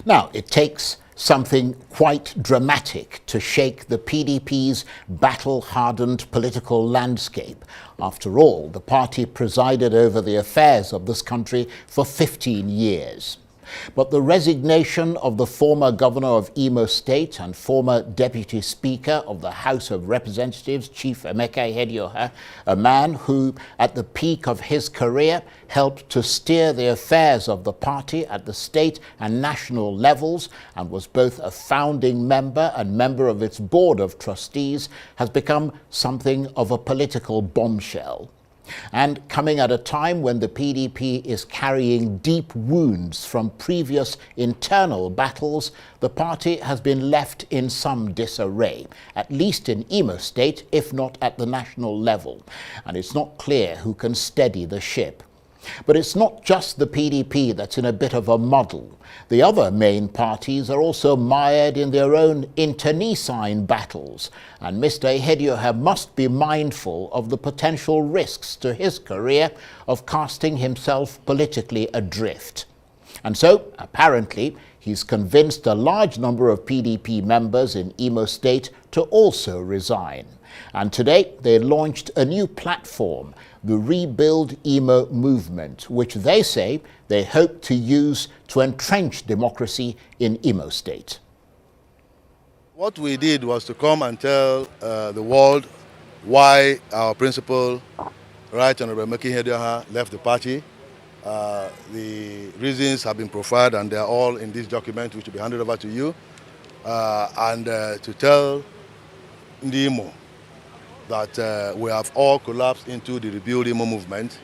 Now, it takes something quite dramatic to shake the PDP's battle-hardened political landscape. After all, the party presided over the affairs of this country for 15 years. But the resignation of the former governor of Imo State and former deputy speaker of the House of Representatives, Chief Emeka Ihedioha, a man who, at the peak of his career, helped to steer the affairs of the party at the state and national levels and was both a founding member and member of its board of trustees, has become something of a political bombshell. And coming at a time when the PDP is carrying deep wounds from previous internal battles, the party has been left in some disarray, at least in Imo State, if not at the national level. And it's not clear who can steady the ship. But it's not just the PDP that's in a bit of a muddle. The other main parties are also mired in their own internecine battles, and Mr. Ihedioha must be mindful of the potential risks to his career of casting himself politically adrift. And so, apparently, he's convinced a large number of PDP members in Imo State to also resign. And today, they launched a new platform, the Rebuild Imo movement, which they say they hope to use to entrench democracy in Imo State. What we did was to come and tell the world why our principal, Right Honorable Ihedioha, left the party. The reasons have been profiled and they are all in this document which will be handed over to you. And to tell Imo that we have all collapsed into the Rebuild Imo movement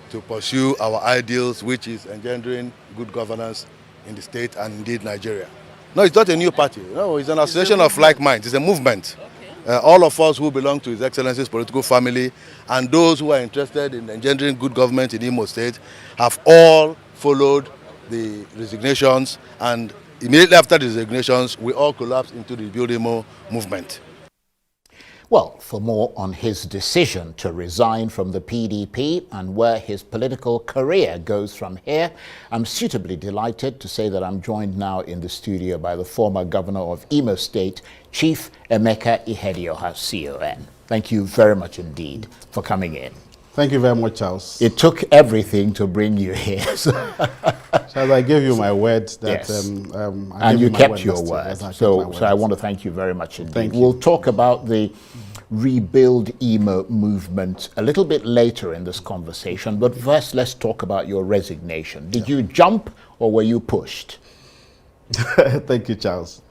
to pursue our ideals, which is engendering good governance in the state and indeed Nigeria. No, it's not a new party. No, it's an association of like minds. It's a movement. Okay. All of us who belong to His Excellency's political family and those who are interested in engendering good government in Imo State have all followed the resignations, and immediately after the resignations, we all collapsed into the Rebuild Imo movement. Well, for more on his decision to resign from the PDP and where his political career goes from here, I'm suitably delighted to say that I'm joined now in the studio by the former governor of Imo State, Chief Emeka Ihedioha, CON. Thank you very much indeed for coming in. Thank you very much, Charles. It took everything to bring you here. Charles, I gave you my word that, yes. And you kept your word. So I want to thank you very much indeed. Thank you. We'll talk about the Rebuild Imo movement a little bit later in this conversation, but first let's talk about your resignation. Did you jump or were you pushed? Thank you, Charles.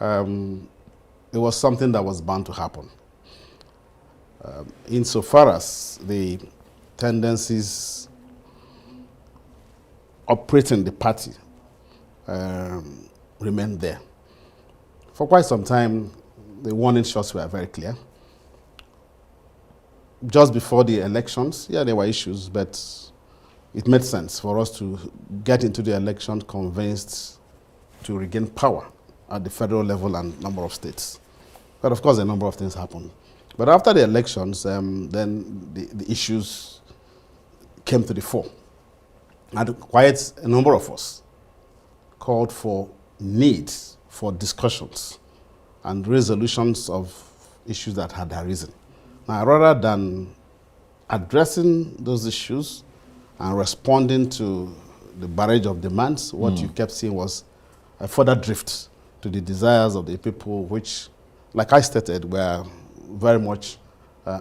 It was something that was bound to happen. Insofar as the tendencies operating the party remained there. For quite some time, the warning shots were very clear. Just before the elections, yeah, there were issues, but it made sense for us to get into the election convinced to regain power at the federal level and number of states. But of course, a number of things happened. But after the elections, then the issues came to the fore. And quite a number of us called for needs for discussions and resolutions of issues that had arisen. Now, rather than addressing those issues and responding to the barrage of demands, what you kept seeing was a further drift to the desires of the people, which, like I stated, were very much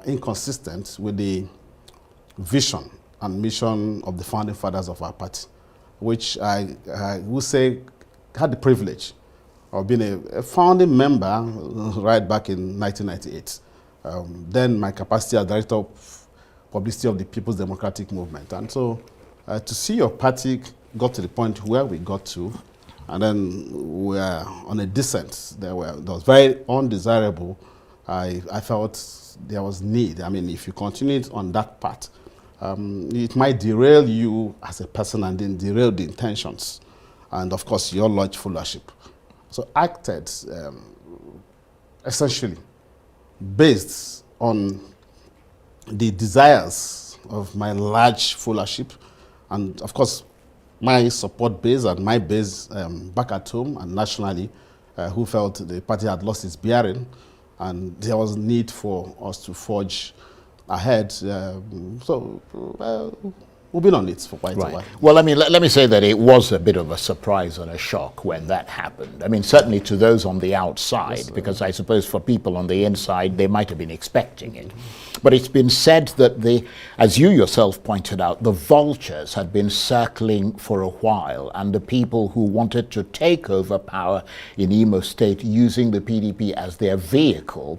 inconsistent with the vision and mission of the founding fathers of our party, which I would say had the privilege of being a founding member right back in 1998. Then my capacity as Director of Publicity of the People's Democratic Movement. And so to see your party got to the point where we got to, and then we were on a descent that was very undesirable, I felt there was need. I mean, if you continued on that path, it might derail you as a person and then derail the intentions and, of course, your large followership. So acted essentially based on the desires of my large followership and, of course, my support base and my base back at home and nationally, who felt the party had lost its bearing, and there was need for us to forge ahead. We've been on it for quite a while. Well, I mean, let me say that it was a bit of a surprise and a shock when that happened. I mean, certainly to those on the outside, yes, because I suppose for people on the inside, they might have been expecting it. But it's been said that as you yourself pointed out, the vultures had been circling for a while, and the people who wanted to take over power in Imo State using the PDP as their vehicle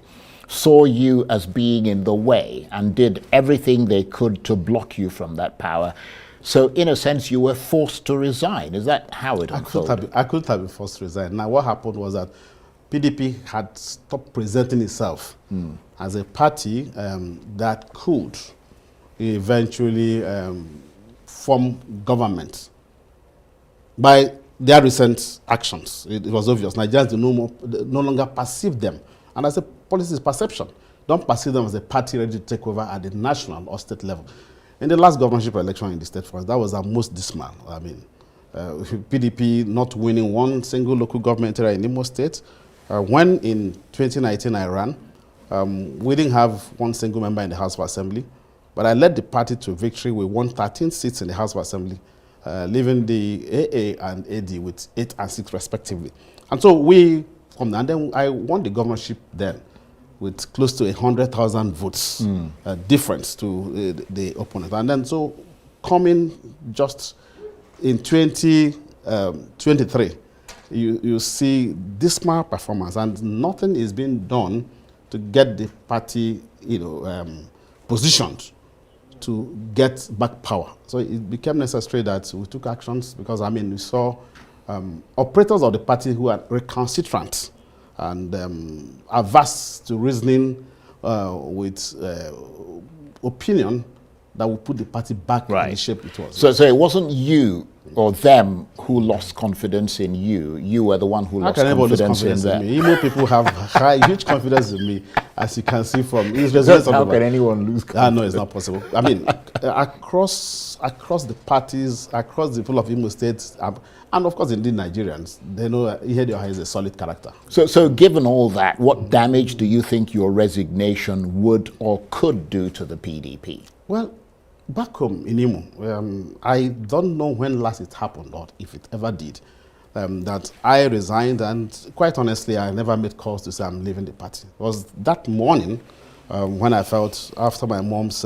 saw you as being in the way and did everything they could to block you from that power. So in a sense, you were forced to resign. Is that how it unfolded? I couldn't have been forced to resign. Now, what happened was that PDP had stopped presenting itself as a party that could eventually form government. By their recent actions, it was obvious. Nigerians no longer perceive them. And as a policy is perception. Don't perceive them as a party ready to take over at the national or state level. In the last governorship election in the state, for us, that was our most dismal. I mean, PDP not winning one single local government area in Imo State. When in 2019 I ran, we didn't have one single member in the House of Assembly, but I led the party to victory. We won 13 seats in the House of Assembly, leaving the AA and AD with 8 and 6 respectively. And so and then I won the governorship then with close to 100,000 votes difference to the opponent. And then so coming just in 2023, you see dismal performance, and nothing is being done to get the party, positioned to get back power. So it became necessary that we took actions because, I mean, we saw operators of the party who are recalcitrant and averse to reasoning with opinion that will put the party back in the shape it was. So it wasn't you or them who lost confidence in you. You were the one who lost confidence in them. Imo people have huge confidence in me, as you can see from his results. How can anyone lose confidence? No, it's not possible. I mean, across the parties, across the people of Imo State, and of course, indeed, Nigerians, they know Ihedioha is a solid character. So given all that, what damage do you think your resignation would or could do to the PDP? Well, back home in Imo, I don't know when last it happened or if it ever did, that I resigned, and quite honestly, I never made calls to say I'm leaving the party. It was that morning when I felt, after my mom's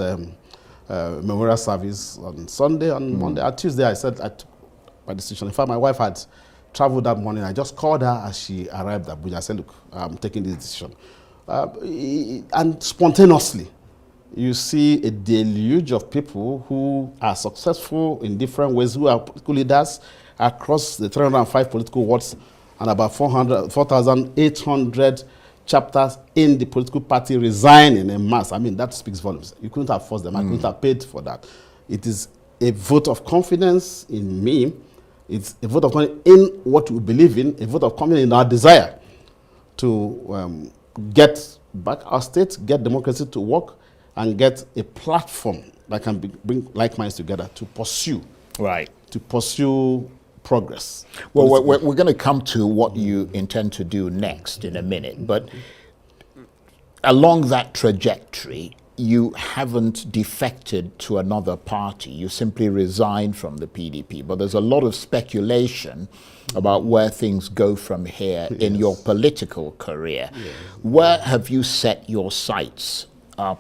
memorial service on Sunday, on Monday, on Tuesday, I said I took my decision. In fact, my wife had traveled that morning. I just called her as she arrived at Abuja. I said, look, I'm taking this decision. And spontaneously, you see a deluge of people who are successful in different ways, who are political leaders across the 305 political wards and about 4,800 chapters in the political party resigning en masse. I mean, that speaks volumes. You couldn't have forced them. I couldn't have paid for that. It is a vote of confidence in me. It's a vote of confidence in what we believe in, a vote of confidence in our desire to get back our state, get democracy to work, and get a platform that can bring like minds together to pursue progress. Well, we're going to come to what you intend to do next in a minute, but along that trajectory, you haven't defected to another party. You simply resigned from the PDP. But there's a lot of speculation about where things go from here in your political career. Where have you set your sights?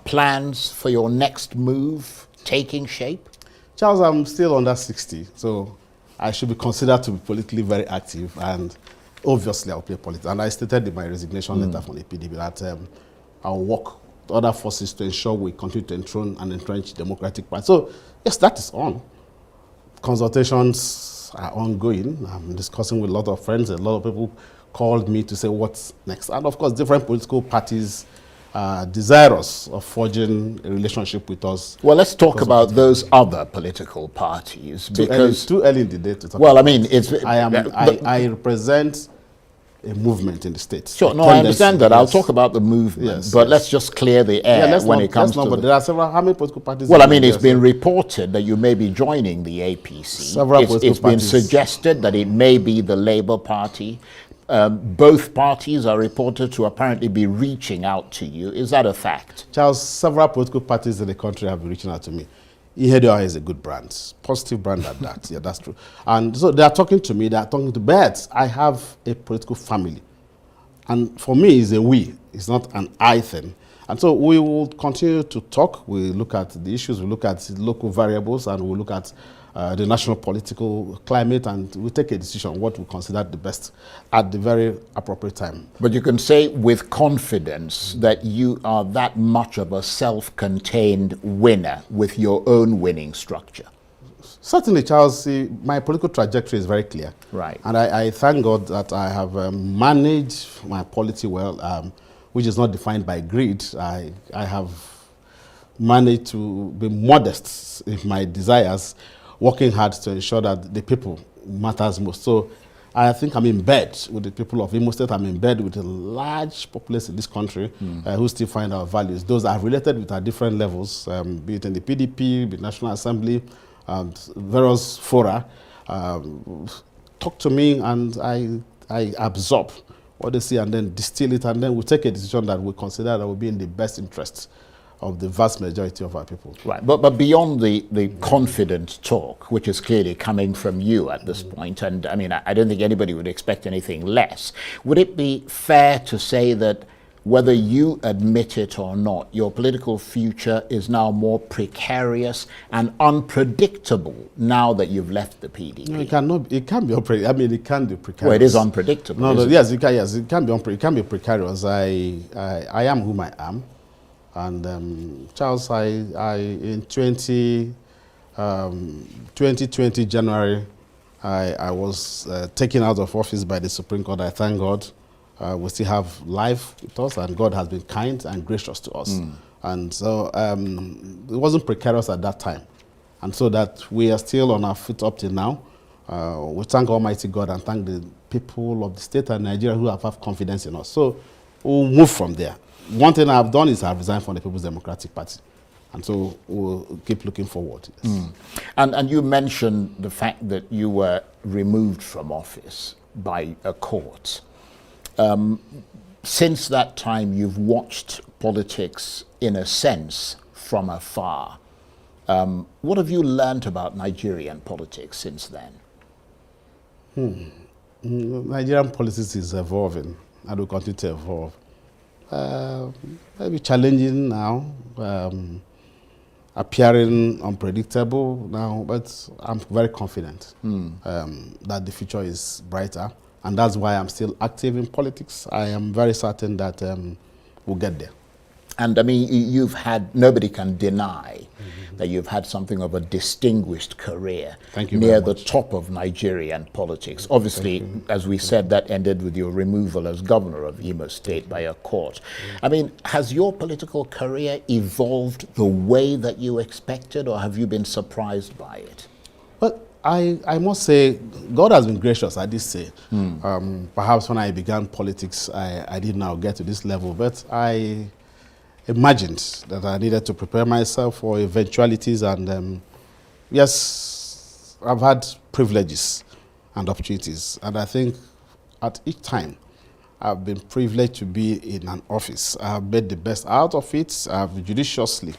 Plans for your next move taking shape? Charles, I'm still under 60, so I should be considered to be politically very active, and obviously I'll play politics. And I stated in my resignation letter from the PDP that I'll work with other forces to ensure we continue to enthrone and entrench democratic party. So yes, that is on. Consultations are ongoing. I'm discussing with a lot of friends. A lot of people called me to say what's next. And of course, different political parties desirous of forging a relationship with us. Well, let's talk about those other political parties, because too early in the day to talk. Well, I mean, it's I represent a movement in the state. Sure, no, I understand that. I'll talk about the movement, but let's just clear the air when it comes to but there are several, how many political parties? Well, I mean, it's been reported that you may be joining the APC. Several political It's been parties. Suggested that it may be the Labour Party. Both parties are reported to apparently be reaching out to you. Is that a fact? Charles, several political parties in the country have been reaching out to me. Ihedioha is a good brand, positive brand at that. Yeah, that's true. And so they are talking to me, they are talking to birds. I have a political family. And for me, it's a we, it's not an I thing. And so we will continue to talk. We look at the issues, we look at local variables, and we look at the national political climate, and we take a decision what we consider the best at the very appropriate time. But you can say with confidence that you are that much of a self-contained winner with your own winning structure. Certainly, Charles, my political trajectory is very clear. Right. And I thank God that I have managed my polity well, which is not defined by greed. I have managed to be modest in my desires, working hard to ensure that the people matters most. So I think I'm in bed with the people of Imo State. I'm in bed with a large population in this country who still find our values. Those are related with our different levels, be it in the PDP, the National Assembly, and various fora. Talk to me and I absorb what they see and then distill it, and then we take a decision that we consider that will be in the best interest of the vast majority of our people. Right, but beyond the confident talk, which is clearly coming from you at this point, and I mean, I don't think anybody would expect anything less, would it be fair to say that whether you admit it or not, your political future is now more precarious and unpredictable now that you've left the PDP? No, it can be unpredictable. I mean, it can be precarious. Well, it is unpredictable. Yes, it can be precarious. I am whom I am. And Charles, in 2020 January, I was taken out of office by the Supreme Court. I thank God. We still have life with us, and God has been kind and gracious to us. And so it wasn't precarious at that time. And so that we are still on our feet up till now. We thank Almighty God and thank the people of the state and Nigeria who have confidence in us. So we'll move from there. One thing I've done is I've resigned from the People's Democratic Party. And so we'll keep looking forward. Yes. And you mentioned the fact that you were removed from office by a court. Since that time, you've watched politics, in a sense, from afar. What have you learned about Nigerian politics since then? Nigerian politics is evolving and will continue to evolve. Maybe challenging now, appearing unpredictable now, but I'm very confident that the future is brighter. And that's why I'm still active in politics. I am very certain that we'll get there. And I mean, nobody can deny that you've had something of a distinguished career near the top of Nigerian politics. Obviously, as we said, that ended with your removal as governor of Imo State by a court. I mean, has your political career evolved the way that you expected, or have you been surprised by it? Well, I must say, God has been gracious, I did say. Perhaps when I began politics, I did not get to this level, but I imagined that I needed to prepare myself for eventualities, and yes, I've had privileges and opportunities, and I think at each time I've been privileged to be in an office. I've made the best out of it. I've judiciously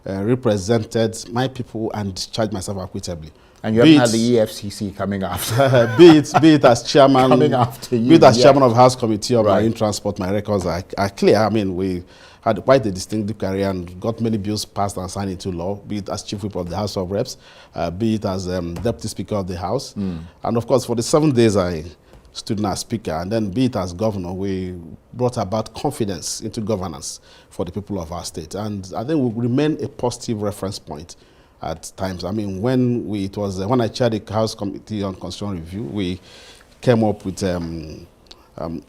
represented my people and discharged myself equitably. And you haven't had the EFCC coming after. be it as chairman, coming after you, be it as chairman of House Committee of Marine Transport, my records are clear. I mean, we had quite a distinctive career and got many bills passed and signed into law, be it as Chief Whip of the House of Reps, be it as Deputy Speaker of the House. And of course, for the 7 days I stood as Speaker, and then be it as Governor, we brought about confidence into governance for the people of our state. And I think we remain a positive reference point at times. I mean, when I chaired the House Committee on Constitutional Review, we came up with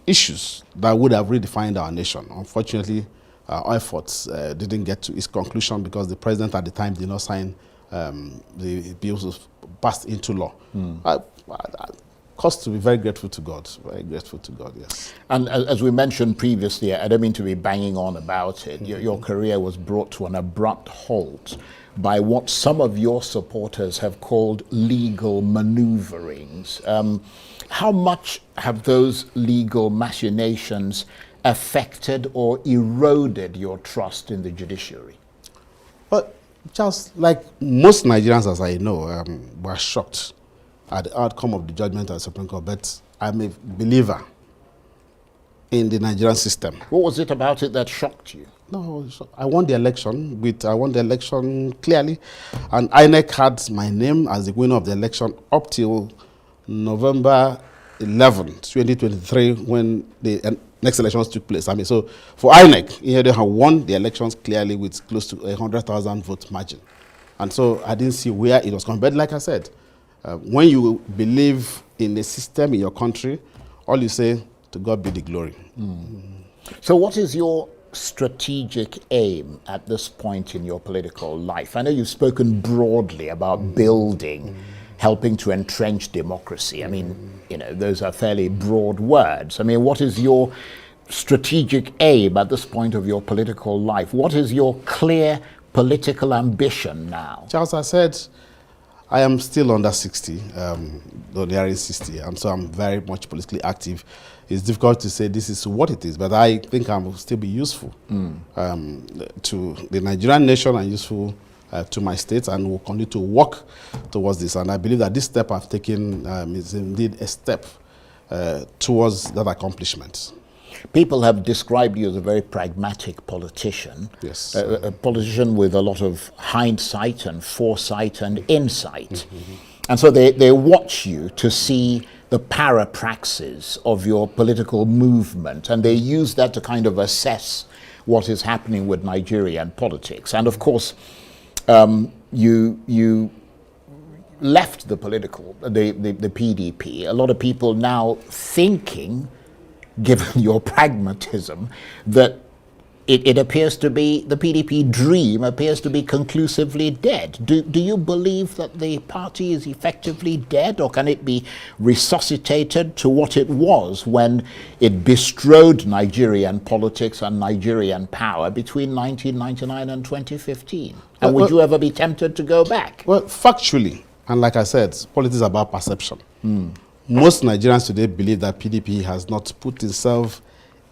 issues that would have redefined our nation. Unfortunately, our efforts didn't get to its conclusion because the president at the time did not sign the bills passed into law. cause to be very grateful to God. Very grateful to God, yes. And as we mentioned previously, I don't mean to be banging on about it, your career was brought to an abrupt halt by what some of your supporters have called legal maneuverings. How much have those legal machinations affected or eroded your trust in the judiciary? But just like most Nigerians, as I know, were shocked at the outcome of the judgment of the Supreme Court, but I'm a believer in the Nigerian system. What was it about it that shocked you? No, I won the election. Clearly, and INEC had my name as the winner of the election up till November 11, 2023, when the next elections took place. I mean, so for INEC, Ihedioha won the elections clearly with close to 100,000 vote margin, and so I didn't see where it was coming. But like I said, when you believe in a system in your country, all you say, to God be the glory. So what is your strategic aim at this point in your political life? I know you've spoken broadly about building, helping to entrench democracy. I mean, you know, those are fairly broad words. I mean, what is your strategic aim at this point of your political life? What is your clear political ambition now? Charles, I said, I am still under 60, nearing 60, and so I'm very much politically active. It's difficult to say this is what it is, but I think I will still be useful to the Nigerian nation and useful to my state, and will continue to work towards this. And I believe that this step I've taken is indeed a step towards that accomplishment. People have described you as a very pragmatic politician. Yes. A politician with a lot of hindsight and foresight and insight. And so they watch you to see the parapraxis of your political movement, and they use that to kind of assess what is happening with Nigerian politics. And of course, you left the PDP. A lot of people now thinking, given your pragmatism, that it appears to be, the PDP dream appears to be conclusively dead. Do you believe that the party is effectively dead, or can it be resuscitated to what it was when it bestrode Nigerian politics and Nigerian power between 1999 and 2015? And would you ever be tempted to go back? Well, factually, and like I said, politics is about perception. Most Nigerians today believe that PDP has not put itself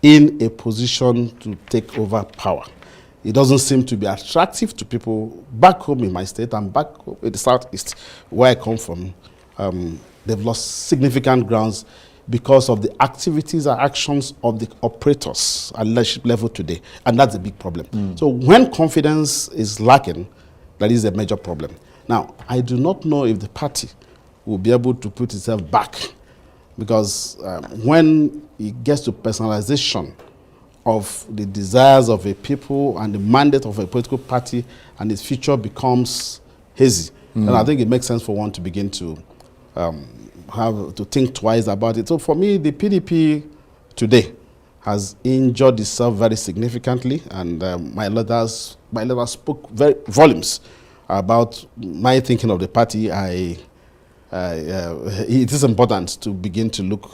in a position to take over power. It doesn't seem to be attractive to people back home in my state and back home in the southeast, where I come from. They've lost significant grounds because of the activities and actions of the operators at leadership level today, and that's a big problem. So when confidence is lacking, that is a major problem. Now, I do not know if the party will be able to put itself back, because when it gets to personalization of the desires of a people and the mandate of a political party, and its future becomes hazy, then I think it makes sense for one to begin to have to think twice about it. So for me, the PDP today has injured itself very significantly, and my letters spoke very volumes about my thinking of the party. It is important to begin to look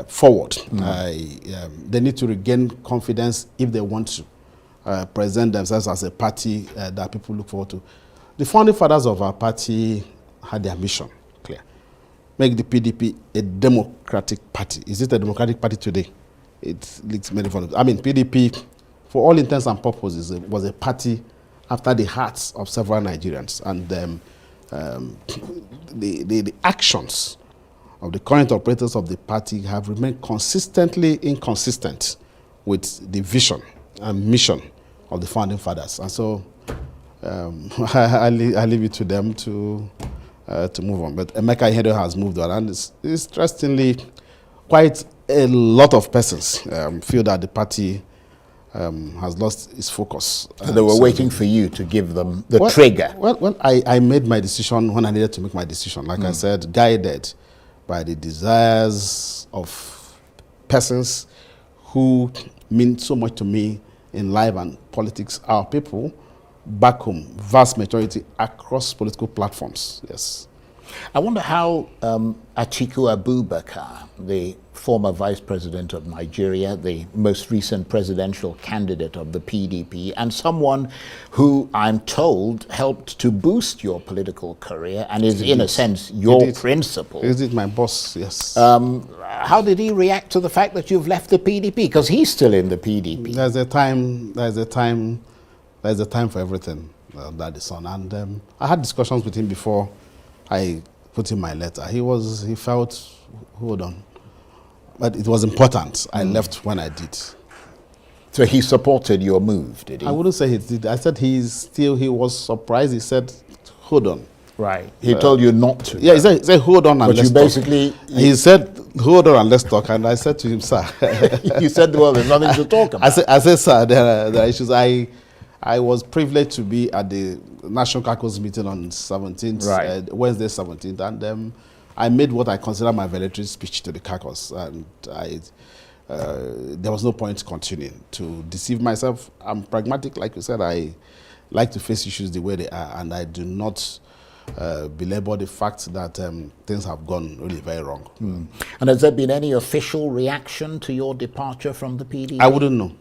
forward. They need to regain confidence if they want to present themselves as a party that people look forward to. The founding fathers of our party had their mission clear. Make the PDP a democratic party. Is it a democratic party today? It leaks many forms. I mean, PDP, for all intents and purposes, was a party after the hearts of several Nigerians. And the actions of the current operators of the party have remained consistently inconsistent with the vision and mission of the founding fathers. And so I leave it to them to move on. But Emeka Ihedioha has moved on, and it's interestingly, quite a lot of persons feel that the party has lost its focus. So they were waiting for you to give them the trigger. Well, I made my decision when I needed to make my decision. Like I said, guided by the desires of persons who mean so much to me in life and politics, our people back home, vast majority across political platforms, yes. I wonder how Atiku Abubakar, the former vice president of Nigeria, the most recent presidential candidate of the PDP, and someone who I'm told helped to boost your political career and is, in a sense, your principal. Is it my boss? Yes. How did he react to the fact that you've left the PDP? Because he's still in the PDP. There's a time for everything, that is on. And I had discussions with him before I put in my letter. He felt, hold on. But it was important. I left when I did. So he supported your move, did he? I wouldn't say he did. I said he was surprised. He said, hold on. Right. He told you not to. Yeah, he said hold on and let's talk. He said, hold on and let's talk. And I said to him, sir. You said, well, there's nothing to talk about. I said, sir, there are issues. I was privileged to be at the National Caucus meeting on 17th, right. Wednesday 17th, and I made what I consider my valedictory speech to the caucus, and there was no point continuing to deceive myself. I'm pragmatic, like you said. I like to face issues the way they are, and I do not belabor the fact that things have gone really very wrong. And has there been any official reaction to your departure from the PDP? I wouldn't know.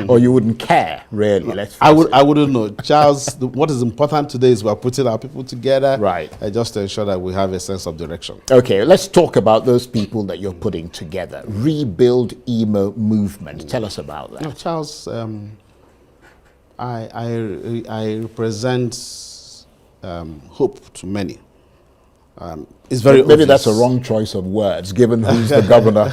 Or you wouldn't care, really? Let's I wouldn't know. Charles, what is important today is we're putting our people together, right? Just to ensure that we have a sense of direction. Okay, let's talk about those people that you're putting together. Rebuild Imo movement. Tell us about that. No, Charles, I represent hope to many. It's very maybe obvious. that's a wrong choice of words, given who's the governor,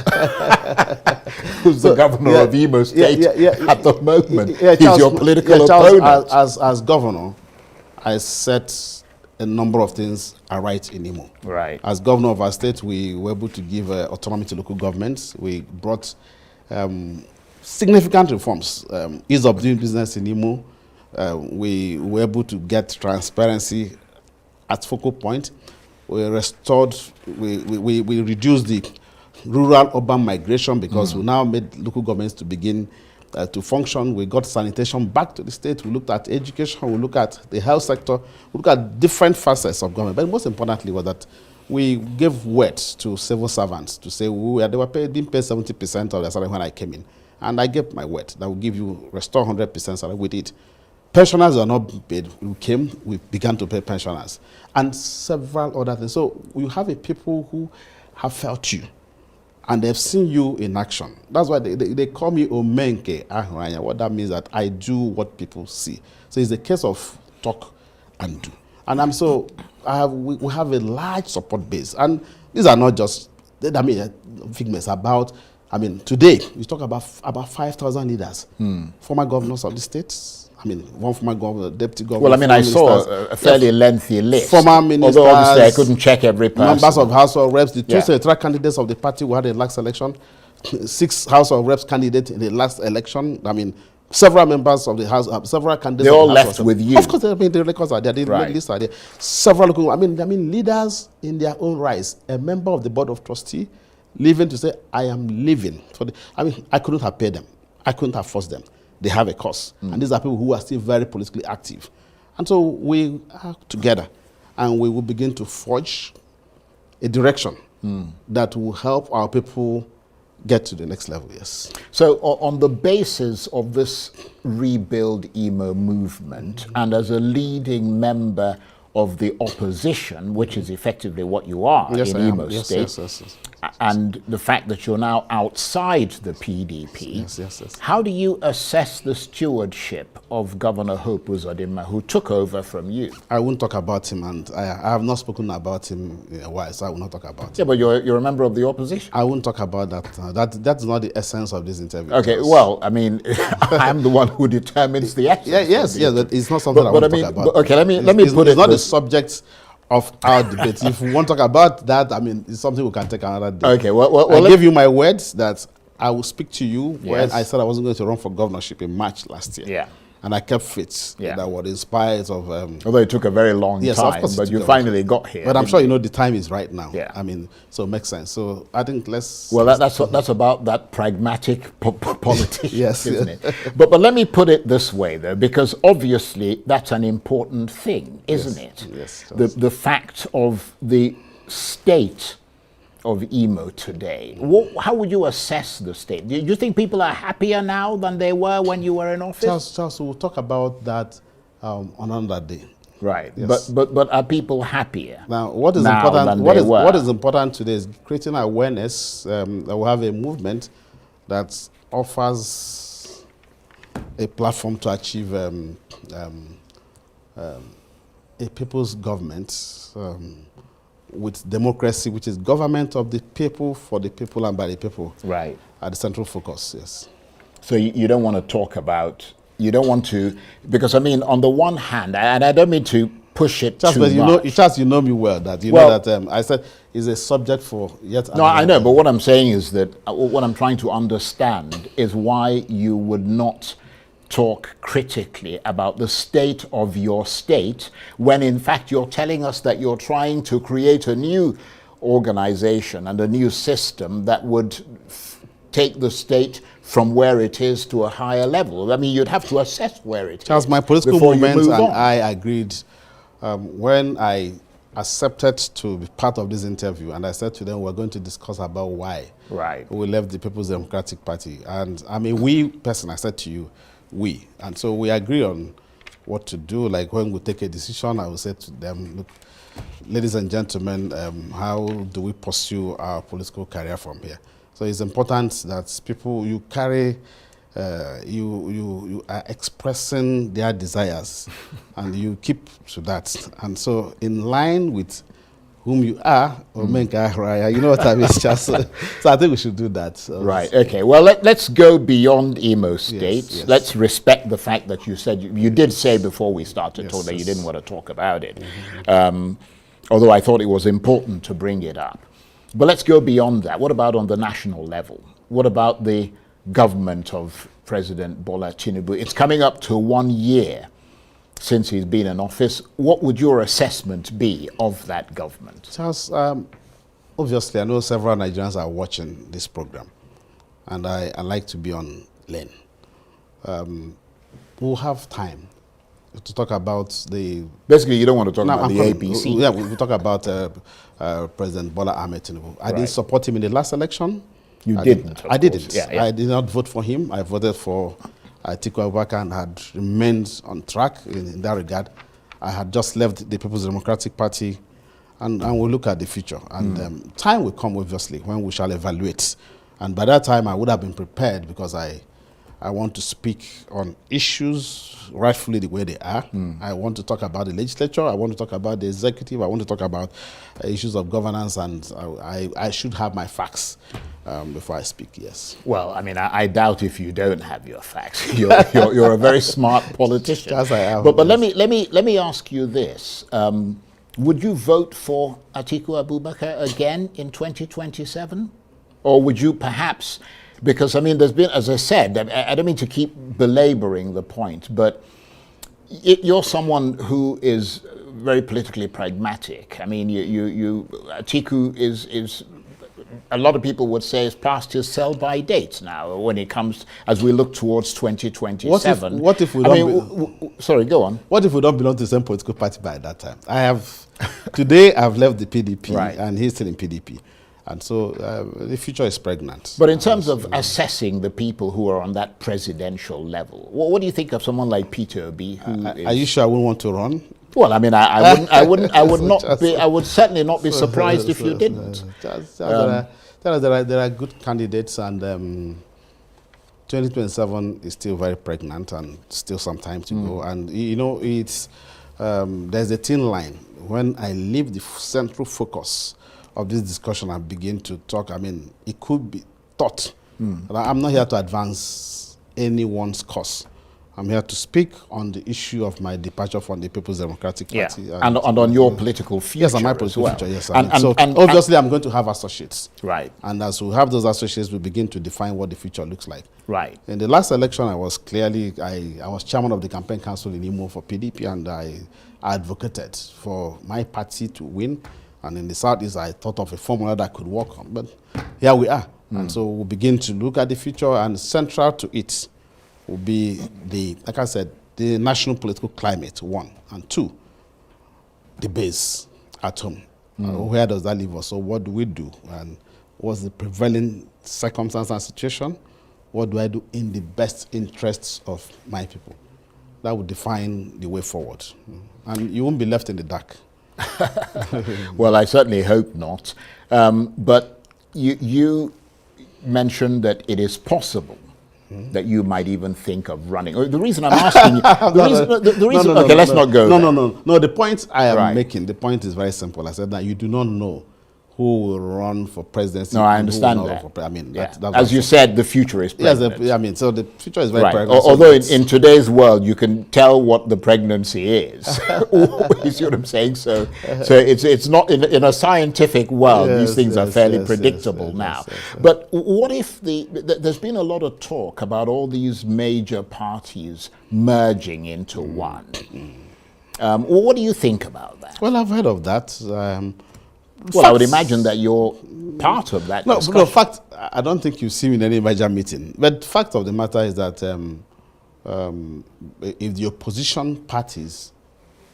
who's the governor of Imo State at the moment. He's Charles, your political Charles, opponent. As governor, I set a number of things aright in Imo. Right. As governor of our state, we were able to give autonomy to local governments. We brought significant reforms, ease of doing business in Imo. We were able to get transparency at focal point. We restored, we reduced the rural-urban migration because we now made local governments to begin to function. We got sanitation back to the state. We looked at education. We looked at the health sector. We looked at different facets of government. But most importantly was that we gave words to civil servants to say they were being paid 70% of their salary when I came in. And I gave my word that will give you, restore 100% salary with it. Pensioners are not paid. We began to pay pensioners. And several other things. So you have a people who have felt you. And they've seen you in action. That's why they call me Omenke Ahuranya. What that means that I do what people see. So it's a case of talk and do. And we have a large support base. And these are not just, figments about, today, we talk about 5,000 leaders, former governors of the states. One former governor, deputy governor. Well, I saw a fairly lengthy list. Former ministers. Although obviously I couldn't check every person. Members of House of Reps, the two senatorial candidates of the party who had a last election, 6 House of Reps candidates in the last election. Several members of the House, several candidates. They all left with you. Of course, the records are there, the lists are there. Several, leaders in their own rights. A member of the board of trustee leaving to say, I am leaving. I couldn't have paid them. I couldn't have forced them. They have a cause. And these are people who are still very politically active. And so we are together and we will begin to forge a direction that will help our people get to the next level, yes. So on the basis of this Rebuild Imo movement and as a leading member of the opposition, which is effectively what you are in Imo State, and the fact that you're now outside the PDP, how do you assess the stewardship of Governor Hope Uzodinma, who took over from you? I won't talk about him, and I have not spoken about him in a while, so I will not talk about him. Yeah, but you're a member of the opposition. I won't talk about that. That's not the essence of this interview. Okay, well, I'm the one who determines the essence. Yes, but it's not something I want to talk about. Okay, let me put it. It's not the subject of our debate. If we want to talk about that, it's something we can take another day. Okay, well I gave you my words that I will speak to you when I said I wasn't going to run for governorship in March last year. Yeah. and I kept fit. Yeah. That was in spite of... Although it took a very long yes, time, of course but you took a- finally got here. But I'm didn't sure you? you know the time is right now. Yeah. I mean, so it makes sense. So I think let's... Well, that's about that pragmatic politician, Yes, isn't yeah. it? But let me put it this way, though, because obviously that's an important thing, isn't it? Yes, The fact of the state of Imo today. How would you assess the state? Do you think people are happier now than they were when you were in office? Charles, we'll talk about that on another day. Right. Yes. But are people happier Now, what is now important? than What they is were? what is important today is creating awareness. That we have a movement that offers a platform to achieve a people's government with democracy, which is government of the people, for the people, and by the people. Right. At the central focus, yes. So you don't want to talk about, you don't want to, because I mean, on the one hand, and I don't mean to push it Just, too but much. you know me well. That you Well, know that I said is a subject for yet. No, I know, another- but what I'm saying is that what I'm trying to understand is why you would not talk critically about the state of your state when in fact you're telling us that you're trying to create a new organization and a new system that would take the state from where it is to a higher level. I mean, you'd have to assess where it Charles, is my political before you movement move and on. I agreed when I accepted to be part of this interview, and I said to them, we're going to discuss about why Right. we left the People's Democratic Party. And I mean, we person, I said to you, we. And so we agree on what to do. Like when we take a decision, I will say to them, look, ladies and gentlemen, how do we pursue our political career from here? So it's important that people, you carry, you are expressing their desires and you keep to that. And so in line with whom you are, you know what I mean, Charles? So I think we should do that. Right, okay. Well, let's go beyond Imo State. yes. Let's respect the fact that you said, you did say before we started Yes, talk that you yes. didn't want to talk about it. Although I thought it was important to bring it up. But let's go beyond that. What about on the national level? What about the government of President Bola Tinubu? It's coming up to 1 year since he's been in office. What would your assessment be of that government? Charles, obviously, I know several Nigerians are watching this program, and I like to be on lane. We'll have time to talk about the... Basically, you don't want to talk No, about I'm the coming. APC. Yeah, we'll talk about President Bola Ahmed Tinubu. I Right. didn't support him in the last election. You I didn't, of I didn't. course. Yeah, yeah. I did not vote for him. I voted for Atiku Abubakar and had remained on track in that regard. I had just left the People's Democratic Party, and we'll look at the future. And time will come, obviously, when we shall evaluate. And by that time, I would have been prepared because I want to speak on issues rightfully the way they are. I want to talk about the legislature. I want to talk about the executive. I want to talk about issues of governance, and I should have my facts before I speak, yes. Well, I mean, I doubt if you don't have your facts. You're a very smart politician. Yes, I am. But let me ask you this: would you vote for Atiku Abubakar again in 2027, or would you perhaps? Because I mean, there's been, as I said, I don't mean to keep belaboring the point, but you're someone who is very politically pragmatic. I mean, Atiku is a lot of people would say is past his sell-by date now when it comes, as we look towards 2027. What if we I don't... mean, sorry, go on. What if we don't belong to the same political party by that time? Today I've left the PDP, Right. and he's still in PDP. And so the future is pregnant. But in terms of assessing the people who are on that presidential level, what do you think of someone like Peter Obi? Are you sure I wouldn't want to run? Well, I mean, I would certainly not be surprised if you didn't. There are good candidates, and 2027 is still very pregnant and still some time to go. And you know, it's there's a thin line. When I leave the central focus of this discussion and begin to talk, I mean, it could be thought. I'm not here to advance anyone's cause. I'm here to speak on the issue of my departure from the People's Democratic Party. And on your political future. Yes, on my political future, yes. So and obviously I'm going to have associates. Right. And as we have those associates, we begin to define what the future looks like. Right. In the last election, I was chairman of the campaign council in Imo for PDP, and I advocated for my party to win. And in the Southeast, I thought of a formula that could work on. But here we are. And so we'll begin to look at the future, and central to it will be like I said, the national political climate, one, and two, the base at home. Where does that leave us? So what do we do? And what's the prevailing circumstance and situation? What do I do in the best interests of my people? That will define the way forward. And you won't be left in the dark. Well, I certainly hope not. But you mentioned that it is possible that you might even think of running. The reason I'm asking you, okay, let's not go there. No, the point I am making, the point is very simple. I said that you do not know who will run for presidency. No, I understand that. I mean, that's as you said, the future is pregnant. Yes, I mean, so the future is very pregnant. Although in today's world, you can tell what the pregnancy is. You see what I'm saying? So it's not in a scientific world. These things are fairly predictable now. But what if there's been a lot of talk about all these major parties merging into one? What do you think about that? Well, I've heard of that. Well, I would imagine that you're part of that discussion. No, fact, I don't think you see me in any major meeting. But fact of the matter is that if the opposition parties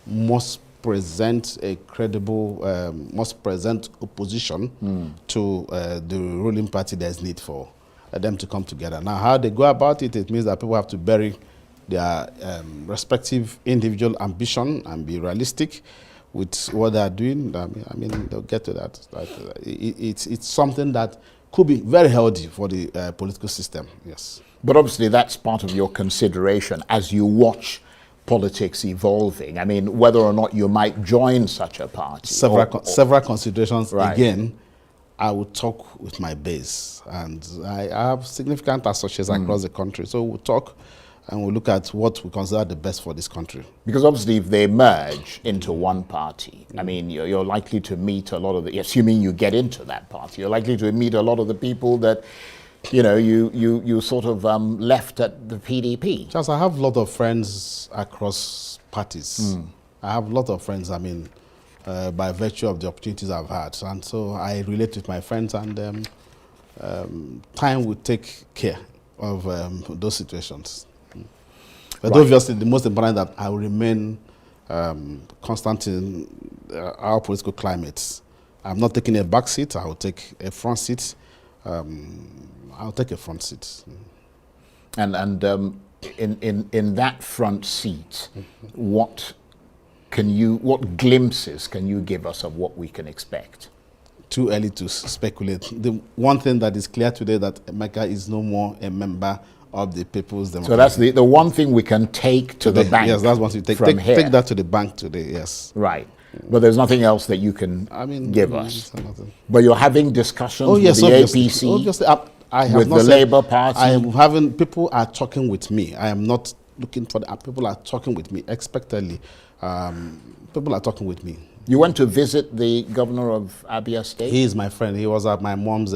must present a credible, must present opposition to the ruling party, there's need for them to come together. Now, how they go about it, it means that people have to bury their respective individual ambition and be realistic with what they are doing. I mean, they'll get to that. It's something that could be very healthy for the political system, yes. But obviously that's part of your consideration as you watch politics evolving. I mean, whether or not you might join such a party. Several considerations. Right. Again, I will talk with my base. And I have significant associates across the country. So we'll talk and we'll look at what we consider the best for this country. Because obviously if they merge into one party, I mean, you're likely to meet a lot of the, assuming you get into that party, you're likely to meet a lot of the people that, you know, you sort of left at the PDP. Just, I have a lot of friends across parties. I have a lot of friends, I mean, by virtue of the opportunities I've had. And so I relate with my friends, and time will take care of those situations. But obviously, the most important that I will remain constant in our political climate. I'm not taking a back seat. I will take a front seat. I'll take a front seat. And in that front seat, what glimpses can you give us of what we can expect? Too early to speculate. The one thing that is clear today that Emeka is no more a member of the People's Democratic. So that's the one thing we can take to the bank. Yes, that's one thing. Take that to the bank today. Yes. Right. But there's nothing else that you can give us. But you're having discussions with the APC, obviously, I have with not the said, Labour Party. I am having, people are talking with me. I am not looking for people are talking with me expectantly. People are talking with me. You went to visit the governor of Abia State? He is my friend. He was at my mom's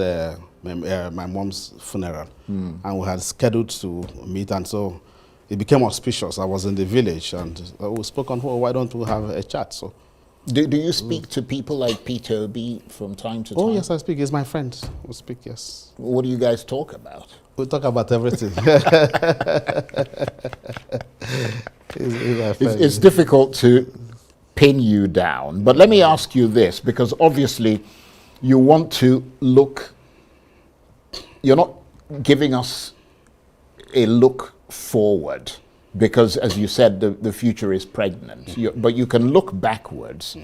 funeral, and we had scheduled to meet, and so it became auspicious. I was in the village, and we spoke on, why don't we have a chat? So, do you speak to people like Peter Obi from time to time? Oh yes, I speak. He's my friend. We speak. Yes. What do you guys talk about? We talk about everything. It's difficult to pin you down, but let me ask you this, because obviously you want to look, you're not giving us a look forward, because as you said, the future is pregnant, but you can look backwards.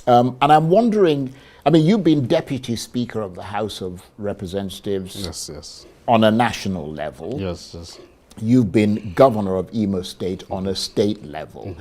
And I'm wondering, I mean, you've been Deputy Speaker of the House of Representatives. Yes. On a national level. Yes. You've been Governor of Imo State on a state level.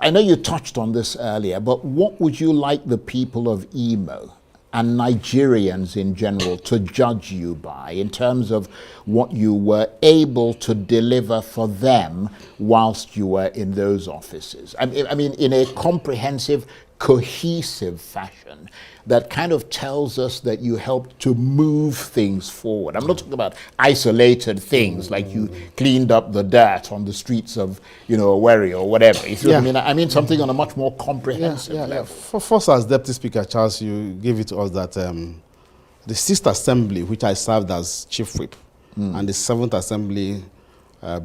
I know you touched on this earlier, but what would you like the people of Imo and Nigerians in general to judge you by in terms of what you were able to deliver for them whilst you were in those offices? I mean, in a comprehensive, cohesive fashion that kind of tells us that you helped to move things forward. I'm not talking about isolated things like you cleaned up the dirt on the streets of, Owerri or whatever. You see what I mean? I mean something on a much more comprehensive level. First, as Deputy Speaker, Charles, you gave it to us that the 6th Assembly, which I served as Chief Whip, and the 7th Assembly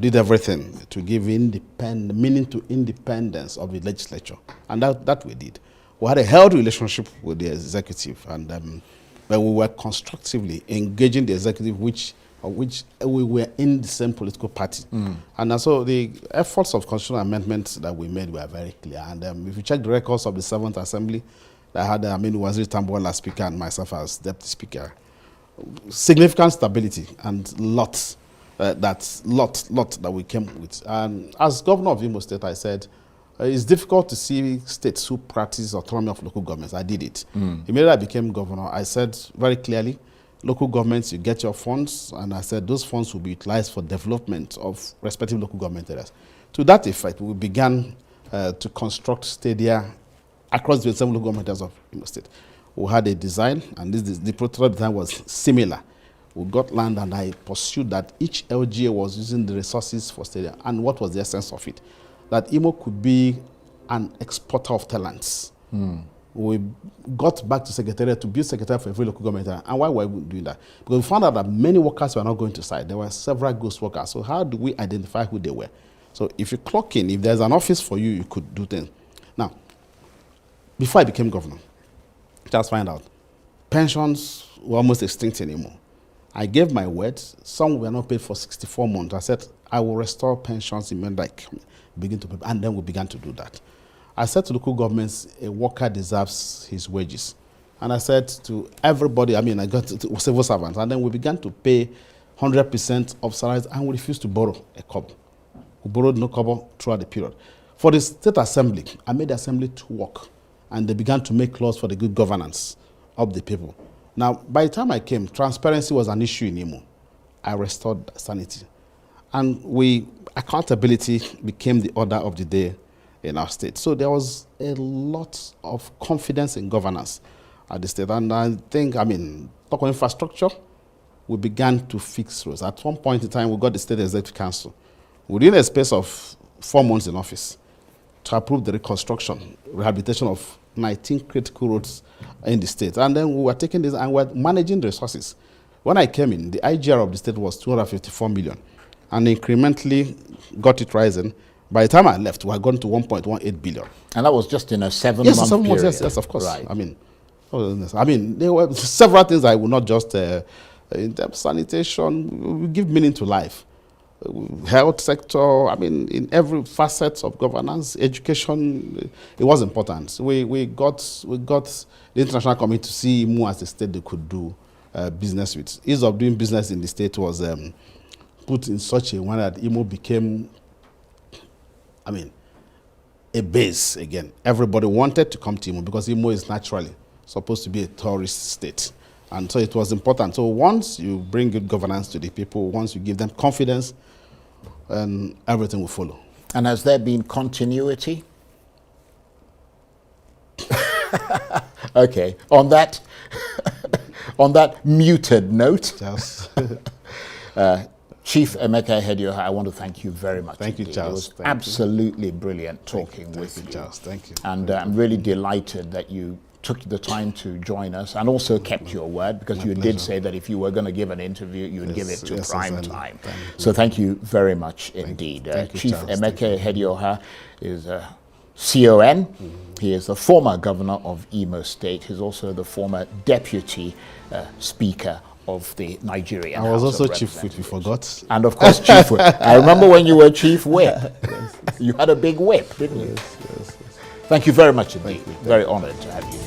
did everything to give meaning to independence of the legislature. And that we did. We had a healthy relationship with the executive, and when we were constructively engaging the executive, which we were in the same political party. And so the efforts of constitutional amendments that we made were very clear. And if you check the records of the 7th Assembly, I had Waziri Tambuwal as Speaker and myself as Deputy Speaker. Significant stability and lots that we came with. And as Governor of Imo State, I said, it's difficult to see states who practice autonomy of local governments. I did it. Immediately I became governor, I said very clearly, local governments, you get your funds, and I said those funds will be utilized for development of respective local government areas. To that effect, we began to construct stadia across the 7 local government areas of Imo State. We had a design, and the prototype design was similar. We got land, and I pursued that each LGA was using the resources for stadia. And what was the essence of it? That Imo could be an exporter of talents. We got back to Secretariat to build Secretariat for every local government area. And why were we doing that? Because we found out that many workers were not going to site. There were several ghost workers. So how do we identify who they were? So if you clock in, if there's an office for you, you could do things. Now, before I became governor, just find out, pensions were almost extinct anymore. I gave my word. Some were not paid for 64 months. I said, I will restore pensions immediately I begin to pay. And then we began to do that. I said to local governments, a worker deserves his wages. And I said to everybody, I got to civil servants, and then we began to pay 100% of salaries, and we refused to borrow a kobo. We borrowed no kobo throughout the period. For the State Assembly, I made the Assembly to work, and they began to make laws for the good governance of the people. Now, by the time I came, transparency was an issue in Imo. I restored sanity. And accountability became the order of the day in our state. So there was a lot of confidence in governance at the state. And I think, talk of infrastructure, we began to fix roads. At one point in time, we got the State Executive Council within a space of 4 months in office to approve the reconstruction, rehabilitation of 19 critical roads in the state. And then we were taking this and we were managing the resources. When I came in, the IGR of the state was 254 million. And incrementally got it rising. By the time I left, we had gone to 1.18 billion. And that was just in a 7-month period. Yes, of course. Right. There were several things I would not just, in terms of sanitation, we give meaning to life. Health sector, in every facet of governance, education, it was important. We got the international community to see Imo as a state they could do business with. Ease of doing business in the state was put in such a way that Imo became, a base again. Everybody wanted to come to Imo because Imo is naturally supposed to be a tourist state. And so it was important. So once you bring good governance to the people, once you give them confidence, and everything will follow. And has there been continuity? Okay. On that muted note, Charles. Chief Emeka Ihedioha, I want to thank you very much. Thank you, Charles. It was absolutely brilliant talking with you. Charles. Thank you. And I'm really delighted that you took the time to join us and also kept your word, because you did say that if you were going to give an interview, you would give it to prime time. So thank you very much indeed. Chief Emeka Ihedioha is a CON. He is the former governor of Imo State. He's also the former deputy speaker of the Nigerian I was House also of Chief Whip, you forgot. And of course, Chief Whip. I remember when you were Chief Whip. You had a big whip, didn't you? Yes. Thank you very much indeed. Very honored to have you.